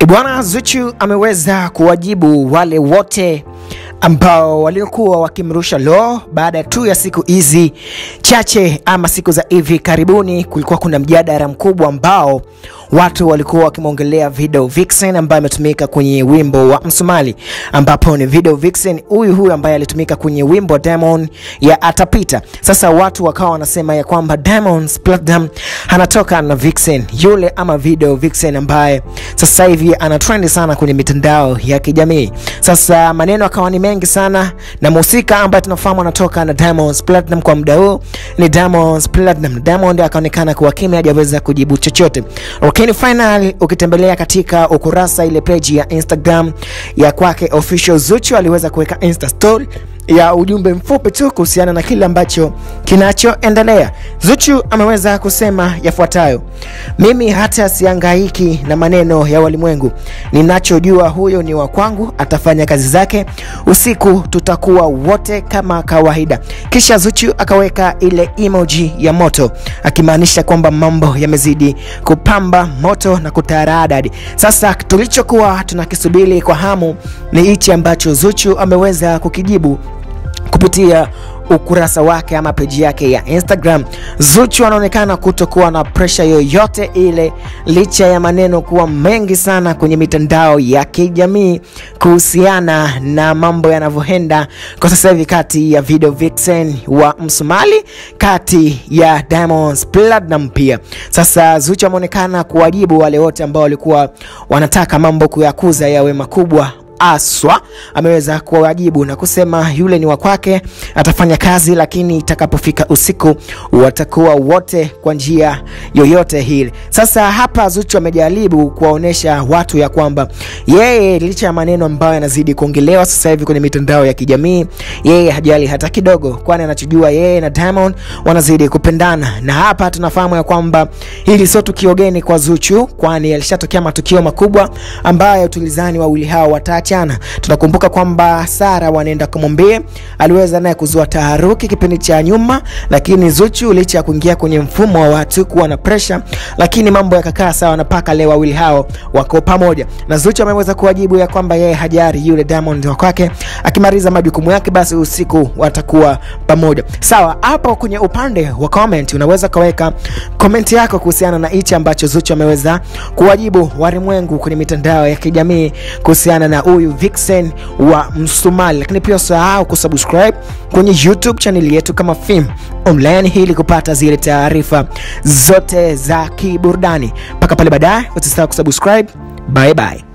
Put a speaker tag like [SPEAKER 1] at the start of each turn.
[SPEAKER 1] Bwana Zuchu ameweza kuwajibu wale wote ambao waliokuwa wakimrusha lo baada tu ya siku hizi chache ama siku za hivi karibuni. Kulikuwa kuna mjadala mkubwa ambao watu walikuwa wakimwongelea Video Vixen ambaye ametumika kwenye wimbo wa Msumali, ambapo ni Video Vixen huyu ambaye alitumika kwenye wimbo Diamond ya Atapita. Sasa watu wakawa wanasema ya kwamba Diamond Platnumz anatoka na Vixen yule ama Video Vixen ambaye sasa hivi ana trend sana kwenye mitandao ya kijamii. Sasa maneno akawa ni mengi sana, na muziki ambaye tunafahamu anatoka na Diamond Platnumz kwa muda huu ni Diamond Platnumz. Diamond akaonekana kuwa kimya, hajaweza kujibu chochote. Lakini finally ukitembelea katika ukurasa ile page ya Instagram ya kwake official, Zuchu aliweza kuweka Insta story ya ujumbe mfupi tu kuhusiana na kile ambacho kinachoendelea. Zuchu ameweza kusema yafuatayo: mimi hata siangaiki na maneno ya walimwengu, ninachojua huyo ni wa kwangu, atafanya kazi zake, usiku tutakuwa wote kama kawaida. Kisha Zuchu akaweka ile emoji ya moto, akimaanisha kwamba mambo yamezidi kupamba moto na kutaradadi. Sasa tulichokuwa tunakisubiri kwa hamu ni hichi ambacho Zuchu ameweza kukijibu kupitia ukurasa wake ama page yake ya Instagram. Zuchu anaonekana kutokuwa na pressure yoyote ile, licha ya maneno kuwa mengi sana kwenye mitandao ya kijamii kuhusiana na mambo yanavyoenda kwa sasa hivi kati ya Video Vixen wa Msumali kati ya Diamond Platnumz pia. Sasa Zuchu ameonekana kuwajibu wale wote ambao walikuwa wanataka mambo kuyakuza yawe makubwa aswa. Ameweza kuwajibu na kusema yule ni wa kwake, atafanya kazi, lakini itakapofika usiku watakuwa wote kwa njia yoyote hili. Sasa hapa Zuchu amejaribu kuwaonesha watu ya kwamba yeye licha ya maneno ambayo yanazidi kuongelewa sasa hivi kwenye mitandao ya kijamii, yeye hajali hata kidogo, kwani anachojua yeye na Diamond wanazidi kupendana. Na hapa tunafahamu ya kwamba hili sio tukio geni kwa Zuchu, kwani alishatokea matukio makubwa ambayo tulizani wawili hao wataachana. Tunakumbuka kwamba Sara wanaenda kumwambia aliweza naye kuzua taharuki kipindi cha nyuma, lakini Zuchu licha ya kuingia kwenye mfumo wa watu kuwa na pressure, lakini mambo yakakaa sawa na paka leo wawili hao wako pamoja. Na Zuchu ameweza kuwajibu ya kwamba yeye hajari yule Diamond wa kwake, akimaliza majukumu yake basi usiku watakuwa pamoja. Sawa, hapo kwenye upande wa comment unaweza kaweka comment yako kuhusiana na hichi ambacho Zuchu ameweza kuwajibu walimwengu kwenye mitandao ya kijamii kuhusiana na huyu Vixen wa Msumali. Lakini pia usahau kusubscribe kwenye YouTube channel yetu kama Film Online ili kupata zile taarifa zote za kiburudani. Paka pale baadaye, usisahau kusubscribe. Bye bye.